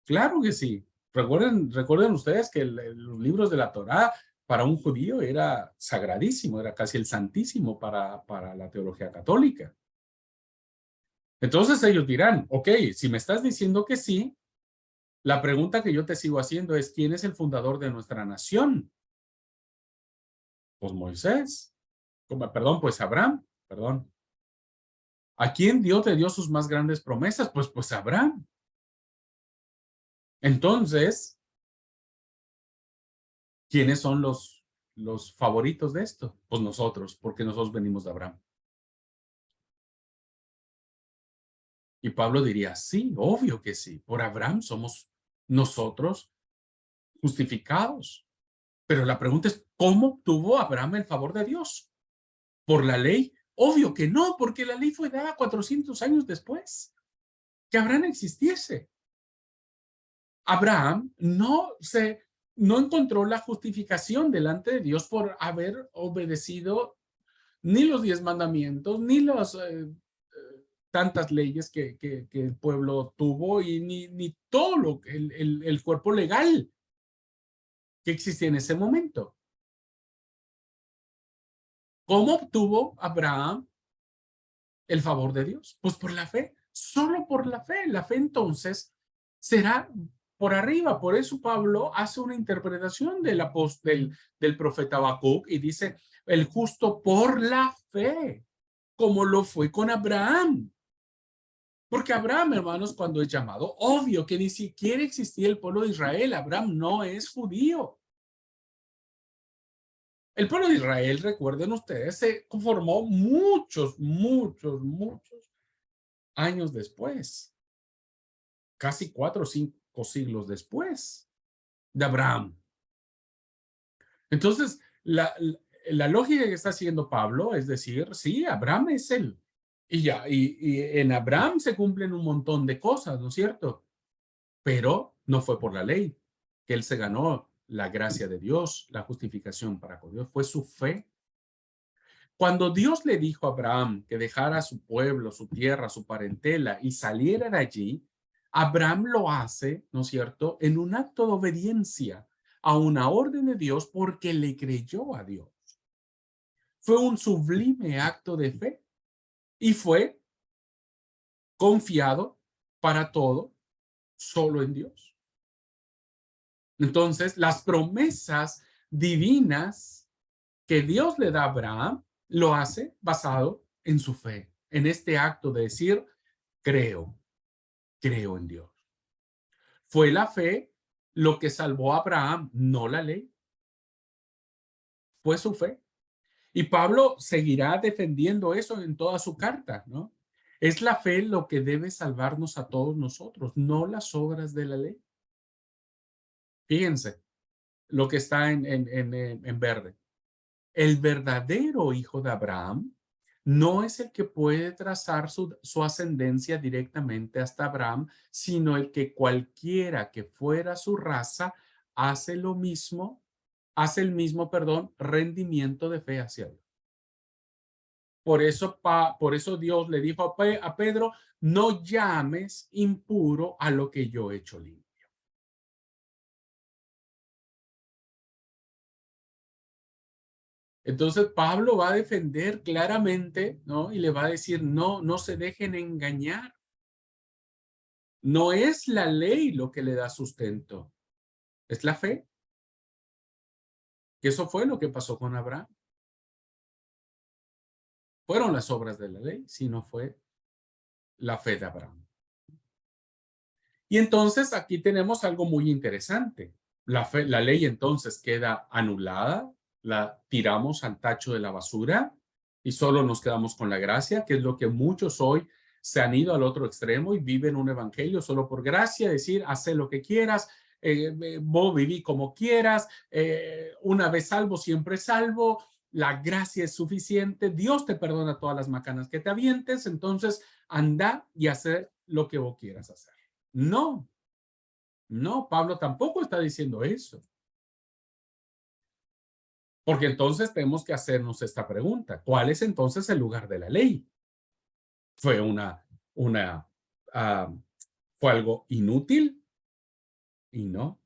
Claro que sí. Recuerden ustedes que los libros de la Torá para un judío era sagradísimo, era casi el santísimo para la teología católica. Entonces ellos dirán, ok, si me estás diciendo que sí, la pregunta que yo te sigo haciendo es, ¿quién es el fundador de nuestra nación? Pues Moisés. Perdón, pues Abraham, perdón. ¿A quién Dios le dio sus más grandes promesas? Pues Abraham. Entonces, ¿quiénes son los favoritos de esto? Pues nosotros, porque nosotros venimos de Abraham. Y Pablo diría, sí, obvio que sí. Por Abraham somos nosotros justificados. Pero la pregunta es, ¿cómo obtuvo Abraham el favor de Dios? ¿Por la ley? Obvio que no, porque la ley fue dada 400 años después que Abraham existiese. Abraham no encontró la justificación delante de Dios por haber obedecido ni los 10 mandamientos, ni los tantas leyes que el pueblo tuvo y ni todo el cuerpo legal que existía en ese momento. ¿Cómo obtuvo Abraham el favor de Dios? Pues por la fe, solo por la fe. La fe entonces será por arriba. Por eso Pablo hace una interpretación del profeta Habacuc y dice, el justo por la fe, como lo fue con Abraham. Porque Abraham, hermanos, cuando es llamado, obvio que ni siquiera existía el pueblo de Israel. Abraham no es judío. El pueblo de Israel, recuerden ustedes, se conformó muchos años después, casi 4 o 5 siglos después de Abraham. Entonces, la lógica que está haciendo Pablo es decir, sí, Abraham es él. Y ya, y en Abraham se cumplen un montón de cosas, ¿no es cierto? Pero no fue por la ley que él se ganó la gracia de Dios, la justificación para con Dios, fue su fe. Cuando Dios le dijo a Abraham que dejara su pueblo, su tierra, su parentela y saliera de allí, Abraham lo hace, ¿no es cierto?, en un acto de obediencia a una orden de Dios porque le creyó a Dios. Fue un sublime acto de fe y fue confiado para todo solo en Dios. Entonces, las promesas divinas que Dios le da a Abraham, lo hace basado en su fe, en este acto de decir, creo en Dios. Fue la fe lo que salvó a Abraham, no la ley. Fue su fe. Y Pablo seguirá defendiendo eso en toda su carta, ¿no? Es la fe lo que debe salvarnos a todos nosotros, no las obras de la ley. Fíjense lo que está en verde. El verdadero hijo de Abraham no es el que puede trazar su ascendencia directamente hasta Abraham, sino el que cualquiera que fuera su raza hace lo mismo, hace el mismo, perdón, rendimiento de fe hacia Dios. Por eso Dios le dijo a Pedro, no llames impuro a lo que yo he hecho limpio. Entonces Pablo va a defender claramente, ¿no? Y le va a decir, no, no se dejen engañar. No es la ley lo que le da sustento, es la fe. Que eso fue lo que pasó con Abraham. Fueron las obras de la ley, sino fue la fe de Abraham. Y entonces aquí tenemos algo muy interesante. La ley entonces queda anulada, la tiramos al tacho de la basura y solo nos quedamos con la gracia, que es lo que muchos hoy se han ido al otro extremo y viven un evangelio solo por gracia, decir, haz lo que quieras, vos viví como quieras, una vez salvo, siempre salvo, la gracia es suficiente, Dios te perdona todas las macanas que te avientes, entonces anda y hacer lo que vos quieras hacer. No, no, Pablo tampoco está diciendo eso. Porque entonces tenemos que hacernos esta pregunta. ¿Cuál es entonces el lugar de la ley? ¿Fue una, ah, fue algo inútil? Y no,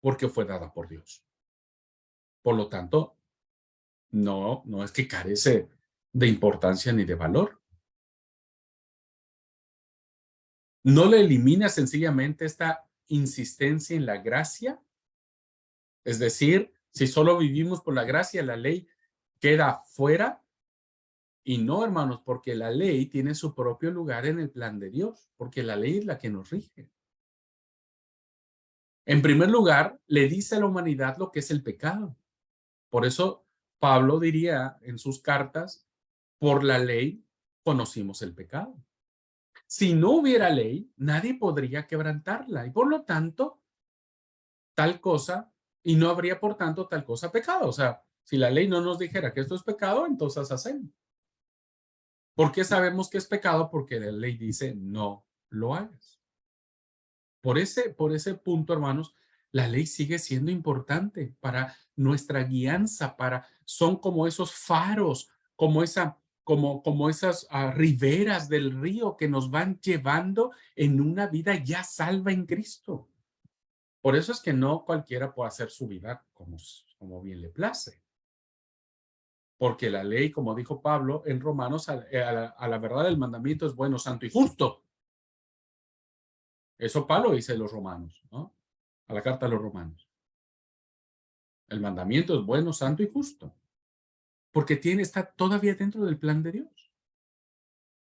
porque fue dada por Dios. Por lo tanto, no es que carece de importancia ni de valor. No le elimina sencillamente esta insistencia en la gracia. Es decir, si solo vivimos por la gracia, la ley queda fuera. Y no, hermanos, porque la ley tiene su propio lugar en el plan de Dios, porque la ley es la que nos rige. En primer lugar, le dice a la humanidad lo que es el pecado. Por eso Pablo diría en sus cartas, por la ley conocimos el pecado. Si no hubiera ley, nadie podría quebrantarla y por lo tanto, tal cosa, y no habría por tanto tal cosa pecado. O sea, si la ley no nos dijera que esto es pecado, entonces hacemos. ¿Por qué sabemos que es pecado? Porque la ley dice no lo hagas. Por ese punto, hermanos, la ley sigue siendo importante para nuestra guianza, son como esos faros, como esas riberas del río que nos van llevando en una vida ya salva en Cristo. Por eso es que no cualquiera puede hacer su vida como bien le place. Porque la ley, como dijo Pablo en Romanos, a la verdad el mandamiento es bueno, santo y justo. Eso Pablo dice en los Romanos, ¿no? A la carta a los Romanos. El mandamiento es bueno, santo y justo, porque está todavía dentro del plan de Dios.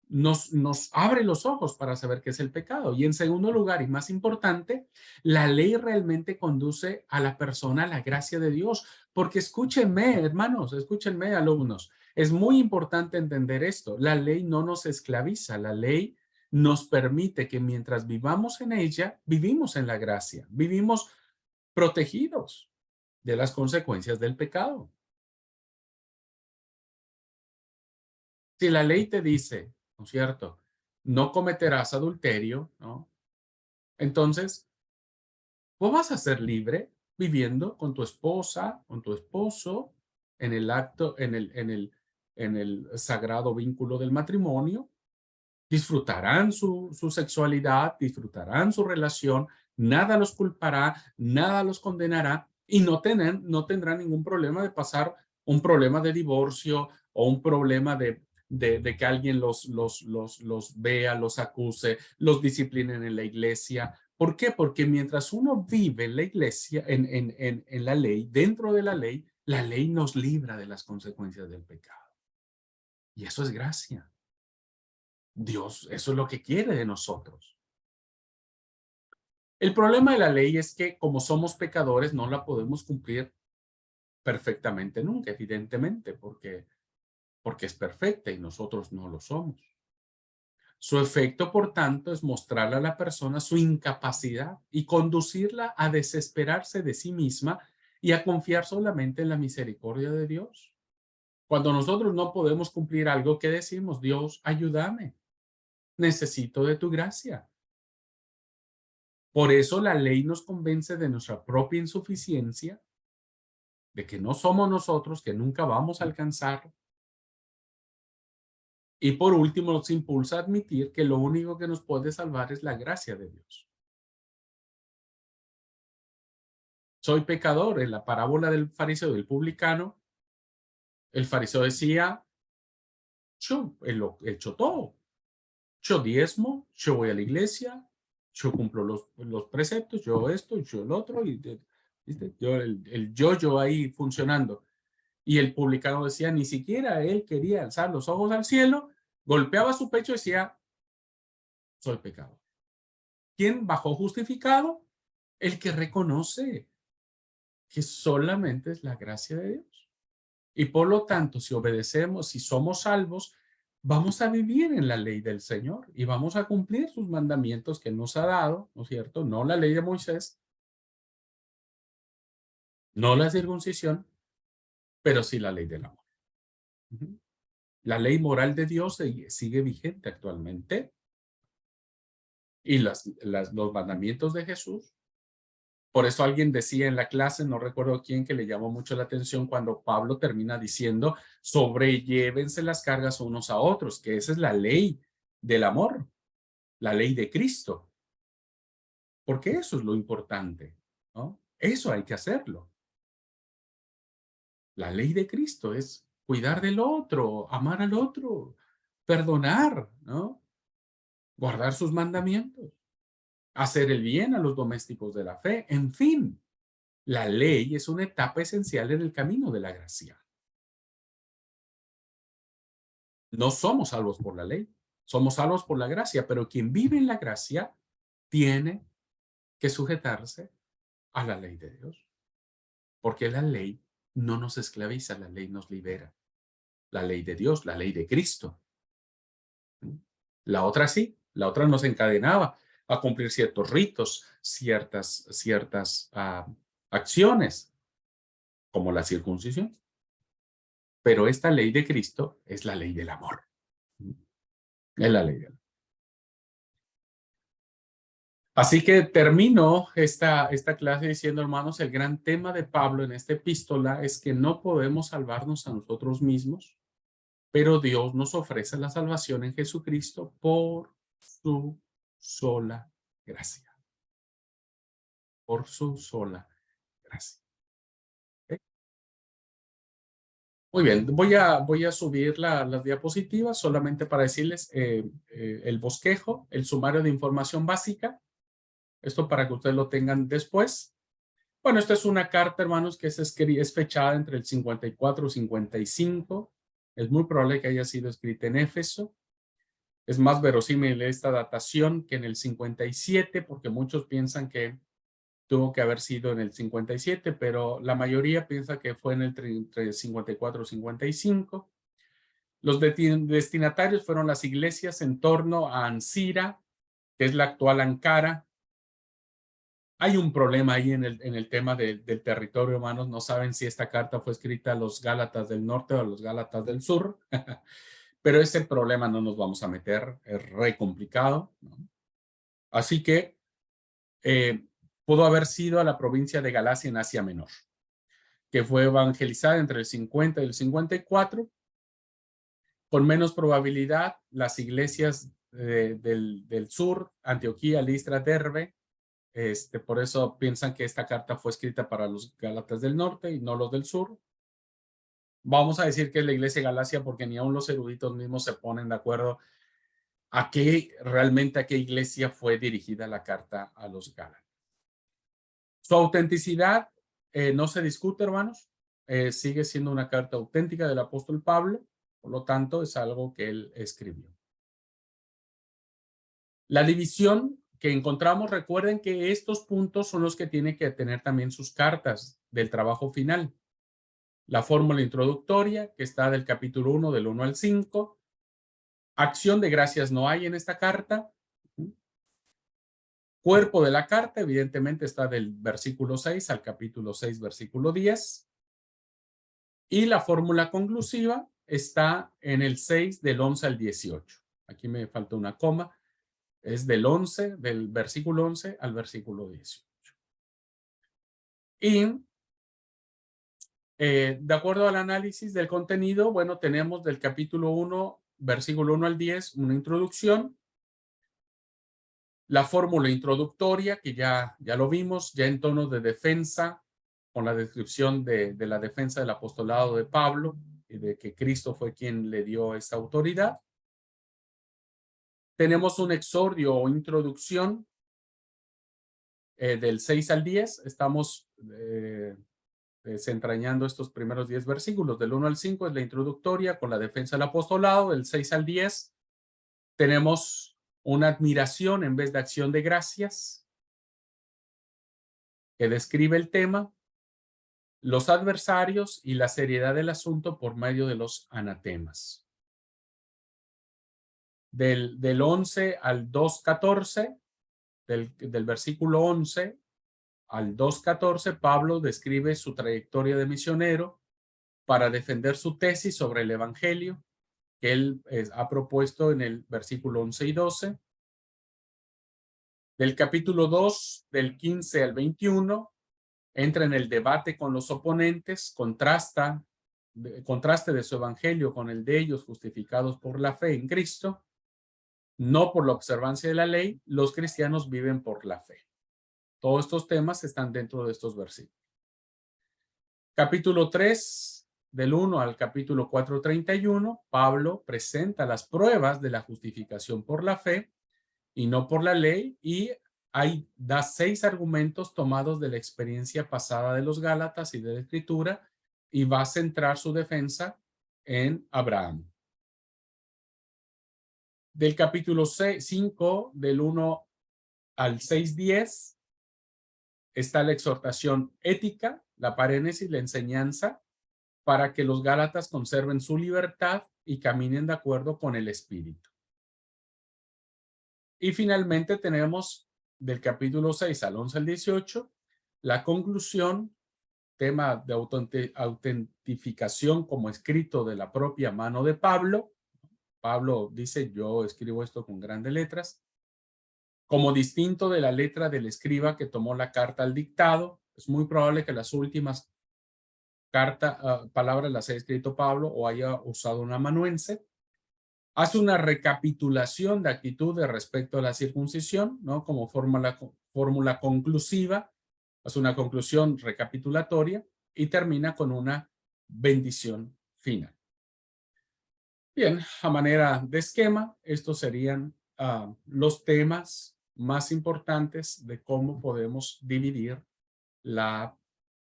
Nos abre los ojos para saber qué es el pecado. Y en segundo lugar, y más importante, la ley realmente conduce a la persona a la gracia de Dios. Porque escúchenme, hermanos, escúchenme, alumnos. Es muy importante entender esto. La ley no nos esclaviza. La ley nos permite que mientras vivamos en ella, vivimos en la gracia. Vivimos protegidos de las consecuencias del pecado. Si la ley te dice, ¿no es cierto? No cometerás adulterio, ¿no? Entonces, vos vas a ser libre viviendo con tu esposa, con tu esposo, en el acto, en el sagrado vínculo del matrimonio. Disfrutarán su sexualidad, disfrutarán su relación, nada los culpará, nada los condenará y no tendrán ningún problema de pasar un problema de divorcio o un problema de que alguien los vea, los acuse, los disciplinen en la iglesia. ¿Por qué? Porque mientras uno vive en la iglesia, en la ley, dentro de la ley nos libra de las consecuencias del pecado. Y eso es gracia. Dios, eso es lo que quiere de nosotros. El problema de la ley es que como somos pecadores no la podemos cumplir perfectamente nunca, evidentemente, porque es perfecta y nosotros no lo somos. Su efecto, por tanto, es mostrarle a la persona su incapacidad y conducirla a desesperarse de sí misma y a confiar solamente en la misericordia de Dios. Cuando nosotros no podemos cumplir algo, ¿qué decimos? Dios, ayúdame. Necesito de tu gracia. Por eso la ley nos convence de nuestra propia insuficiencia, de que no somos nosotros, que nunca vamos a alcanzar. Y por último nos impulsa a admitir que lo único que nos puede salvar es la gracia de Dios. Soy pecador. En la parábola del fariseo y del publicano, el fariseo decía, yo he hecho todo. Yo diezmo, yo voy a la iglesia, yo cumplo los preceptos, yo esto, yo el otro, y ¿viste? Yo el yo ahí funcionando. Y el publicano decía, ni siquiera él quería alzar los ojos al cielo, golpeaba su pecho y decía, soy pecador. ¿Quién bajó justificado? El que reconoce que solamente es la gracia de Dios. Y por lo tanto, si obedecemos, si somos salvos, vamos a vivir en la ley del Señor y vamos a cumplir sus mandamientos que nos ha dado, ¿no es cierto? No la ley de Moisés, no la circuncisión, pero sí la ley del amor. La ley moral de Dios sigue vigente actualmente y los mandamientos de Jesús Por eso alguien decía en la clase, no recuerdo quién, que le llamó mucho la atención cuando Pablo termina diciendo, sobrellévense las cargas unos a otros, que esa es la ley del amor, la ley de Cristo. Porque eso es lo importante, ¿no? Eso hay que hacerlo. La ley de Cristo es cuidar del otro, amar al otro, perdonar, ¿no? Guardar sus mandamientos, hacer el bien a los domésticos de la fe, en fin. La ley es una etapa esencial en el camino de la gracia. No somos salvos por la ley, somos salvos por la gracia, pero quien vive en la gracia tiene que sujetarse a la ley de Dios, porque la ley no nos esclaviza, la ley nos libera. La ley de Dios, la ley de Cristo. La otra sí, la otra nos encadenaba a cumplir ciertos ritos, ciertas acciones, como la circuncisión. Pero esta ley de Cristo es la ley del amor. Es la ley del amor. Así que termino esta clase diciendo, hermanos, el gran tema de Pablo en esta epístola es que no podemos salvarnos a nosotros mismos, pero Dios nos ofrece la salvación en Jesucristo por su sola gracia. Por su sola gracia. ¿Ok? Muy bien, voy a subir las diapositivas solamente para decirles el bosquejo, el sumario de información básica. Esto para que ustedes lo tengan después. Bueno, esta es una carta, hermanos, que es fechada entre el 54 y 55. Es muy probable que haya sido escrita en Éfeso. Es más verosímil esta datación que en el 57, porque muchos piensan que tuvo que haber sido en el 57, pero la mayoría piensa que fue en entre 54 y 55. Los destinatarios fueron las iglesias en torno a Ancira, que es la actual Ankara. Hay un problema ahí en el tema del territorio, hermanos. No saben si esta carta fue escrita a los Gálatas del norte o a los Gálatas del sur, pero ese problema no nos vamos a meter, es re complicado, ¿no? Así que pudo haber sido a la provincia de Galacia en Asia Menor, que fue evangelizada entre el 50 y el 54. Con menos probabilidad, las iglesias del sur, Antioquía, Listra, Derbe, por eso piensan que esta carta fue escrita para los Gálatas del norte y no los del sur. Vamos a decir que es la iglesia de Galacia porque ni aun los eruditos mismos se ponen de acuerdo realmente a qué iglesia fue dirigida la carta a los Gálatas. Su autenticidad no se discute, hermanos. Sigue siendo una carta auténtica del apóstol Pablo, por lo tanto es algo que él escribió. La división que encontramos, recuerden que estos puntos son los que tienen que tener también sus cartas del trabajo final. La fórmula introductoria, que está del capítulo 1, del 1 al 5. Acción de gracias no hay en esta carta. Cuerpo de la carta, evidentemente, está del versículo 6 al capítulo 6, versículo 10. Y la fórmula conclusiva está en el 6, del 11 al 18. Aquí me falta una coma. Es del versículo 11 al versículo 18. Y de acuerdo al análisis del contenido, bueno, tenemos del capítulo 1, versículo 1 al 10, una introducción. La fórmula introductoria, que ya lo vimos, ya en tono de defensa, con la descripción de la defensa del apostolado de Pablo y de que Cristo fue quien le dio esta autoridad. Tenemos un exordio o introducción del 6 al 10. Estamos desentrañando estos primeros 10 versículos. Del 1 al 5 es la introductoria con la defensa del apostolado. Del 6 al 10 tenemos una admiración en vez de acción de gracias que describe el tema, los adversarios y la seriedad del asunto por medio de los anatemas. Del 11 al 2:14, del versículo 11 al 2:14, Pablo describe su trayectoria de misionero para defender su tesis sobre el evangelio que él ha propuesto en el versículo 11 y 12. Del capítulo 2, del 15 al 21, entra en el debate con los oponentes, contraste de su evangelio con el de ellos justificados por la fe en Cristo, no por la observancia de la ley. Los cristianos viven por la fe. Todos estos temas están dentro de estos versículos. Capítulo 3, del 1 al capítulo 4:31, Pablo presenta las pruebas de la justificación por la fe y no por la ley, y da 6 argumentos tomados de la experiencia pasada de los Gálatas y de la Escritura, y va a centrar su defensa en Abraham. Del capítulo 5, del 1 al 6:10, está la exhortación ética, la parénesis, la enseñanza, para que los Gálatas conserven su libertad y caminen de acuerdo con el Espíritu. Y finalmente tenemos del capítulo 6 al 11 al 18, la conclusión, tema de autentificación como escrito de la propia mano de Pablo. Pablo dice, yo escribo esto con grandes letras, como distinto de la letra del escriba que tomó la carta al dictado. Es muy probable que las últimas palabras las haya escrito Pablo o haya usado un amanuense. Hace una recapitulación de actitudes respecto a la circuncisión, ¿no? Como fórmula conclusiva. Hace una conclusión recapitulatoria y termina con una bendición final. Bien, a manera de esquema, estos serían los temas más importantes de cómo podemos dividir la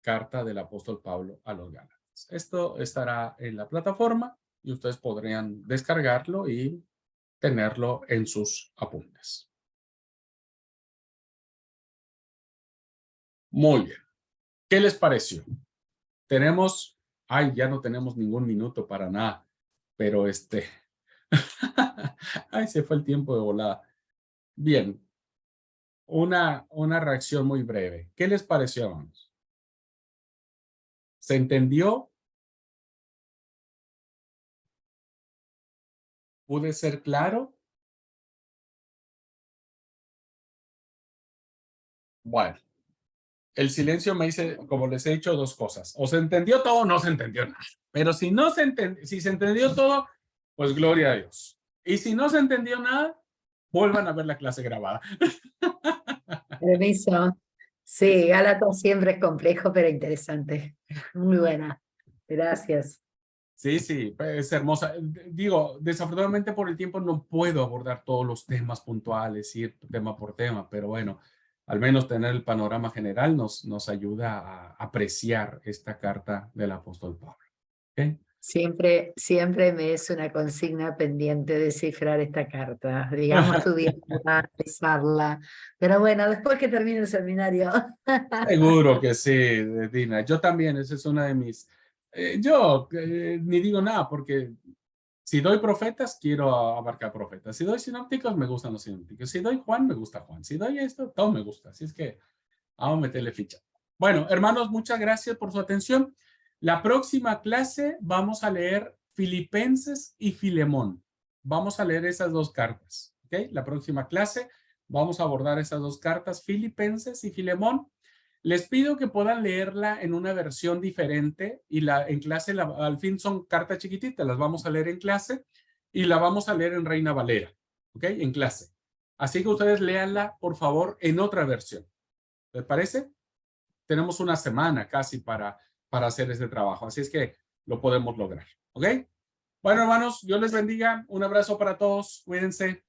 carta del apóstol Pablo a los Gálatas. Esto estará en la plataforma y ustedes podrían descargarlo y tenerlo en sus apuntes. Muy bien. ¿Qué les pareció? Tenemos, ya no tenemos ningún minuto para nada, pero ay, se fue el tiempo de volada. Bien. Una reacción muy breve. ¿Qué les pareció, hermanos? ¿Se entendió? ¿Pude ser claro? Bueno, el silencio me dice, como les he dicho, dos cosas. O se entendió todo o no se entendió nada. Pero si se entendió todo, pues gloria a Dios. Y si no se entendió nada, vuelvan a ver la clase grabada. Permiso. Sí, Gálatas siempre es complejo, pero interesante. Muy buena. Gracias. Sí, sí, es hermosa. Digo, desafortunadamente por el tiempo no puedo abordar todos los temas puntuales, ir tema por tema, pero bueno, al menos tener el panorama general nos ayuda a apreciar esta carta del apóstol Pablo. ¿Okay? Siempre me es una consigna pendiente descifrar esta carta, digamos, estudiarla, pesarla. Pero bueno, después que termine el seminario. Seguro que sí, Dina. Yo también, esa es una de mis... yo ni digo nada porque si doy profetas, quiero abarcar profetas. Si doy sinópticos, me gustan los sinópticos. Si doy Juan, me gusta Juan. Si doy esto, todo me gusta. Así es que vamos a meterle ficha. Bueno, hermanos, muchas gracias por su atención. La próxima clase vamos a leer Filipenses y Filemón. Vamos a leer esas dos cartas. ¿Ok? La próxima clase vamos a abordar esas dos cartas, Filipenses y Filemón. Les pido que puedan leerla en una versión diferente y en clase, al fin son cartas chiquititas, las vamos a leer en clase y la vamos a leer en Reina Valera, ¿ok? En clase. Así que ustedes léanla, por favor, en otra versión. ¿Les parece? Tenemos una semana casi para hacer este trabajo, así es que lo podemos lograr, ¿ok? Bueno, hermanos, Dios les bendiga. Un abrazo para todos. Cuídense.